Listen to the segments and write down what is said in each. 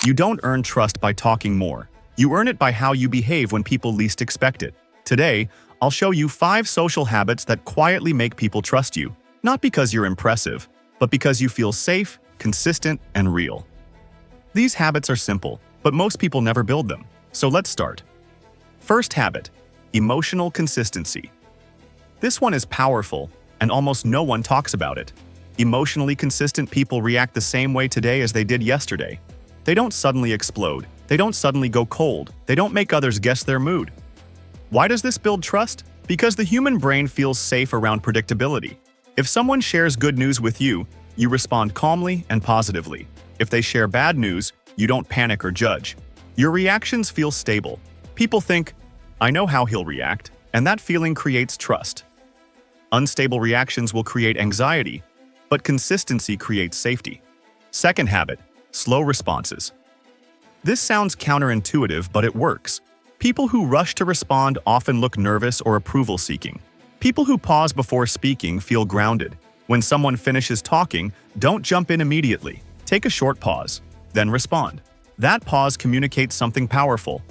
You don't earn trust by talking more. You earn it by how you behave when people least expect it. Today, I'll show you 5 social habits that quietly make people trust you, not because you're impressive, but because you feel safe, consistent, and real. These habits are simple, but most people never build them. So let's start. First habit, emotional consistency. This one is powerful, and almost no one talks about it. Emotionally consistent people react the same way today as they did yesterday. They don't suddenly explode. They don't suddenly go cold. They don't make others guess their mood. Why does this build trust? Because the human brain feels safe around predictability. If someone shares good news with you, you respond calmly and positively. If they share bad news, you don't panic or judge. Your reactions feel stable. People think, I know how he'll react, and that feeling creates trust. Unstable reactions will create anxiety, but consistency creates safety. Second habit, slow responses. This sounds counterintuitive, but it works. People who rush to respond often look nervous or approval-seeking. People who pause before speaking feel grounded. When someone finishes talking, don't jump in immediately. Take a short pause, then respond. That pause communicates something powerful.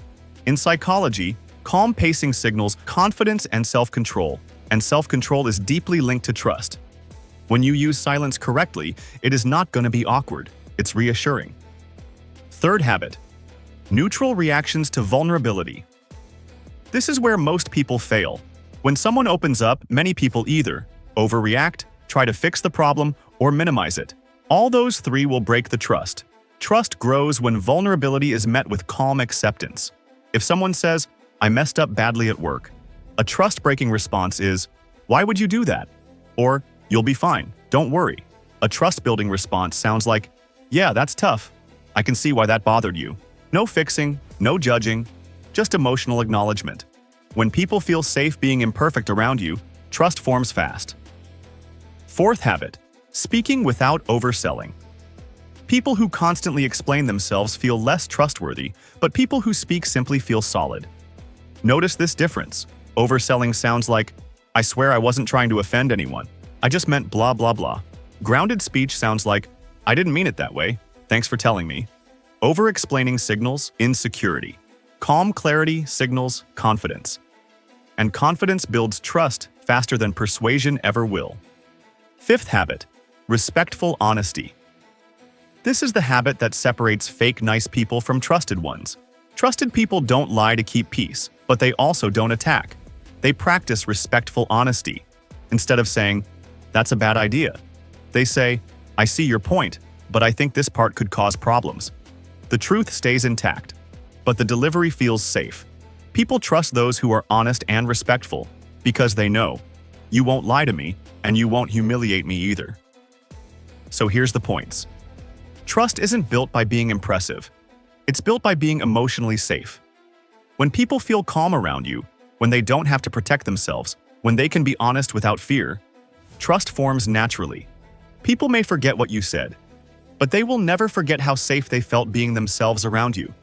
In psychology, calm pacing signals confidence and self-control is deeply linked to trust. When you use silence correctly, it is not going to be awkward. It's reassuring. Third habit, neutral reactions to vulnerability. This is where most people fail. When someone opens up, many people either overreact, try to fix the problem, or minimize it. All those 3 will break the trust. Trust grows when vulnerability is met with calm acceptance. If someone says, I messed up badly at work, a trust-breaking response is, why would you do that? Or, you'll be fine, don't worry. A trust-building response sounds like, yeah, that's tough. I can see why that bothered you. No fixing, no judging, just emotional acknowledgement. When people feel safe being imperfect around you, trust forms fast. Fourth habit, speaking without overselling. People who constantly explain themselves feel less trustworthy, but people who speak simply feel solid. Notice this difference. Overselling sounds like, I swear I wasn't trying to offend anyone. I just meant blah blah blah. Grounded speech sounds like, I didn't mean it that way. Thanks for telling me. Over-explaining signals insecurity. Calm clarity signals confidence. And confidence builds trust faster than persuasion ever will. Fifth habit, respectful honesty. This is the habit that separates fake nice people from trusted ones. Trusted people don't lie to keep peace, but they also don't attack. They practice respectful honesty. Instead of saying, that's a bad idea, they say, I see your point, but I think this part could cause problems. The truth stays intact, but the delivery feels safe. People trust those who are honest and respectful because they know, you won't lie to me and you won't humiliate me either. So here's the points. Trust isn't built by being impressive. It's built by being emotionally safe. When people feel calm around you, when they don't have to protect themselves, when they can be honest without fear, trust forms naturally. People may forget what you said, but they will never forget how safe they felt being themselves around you.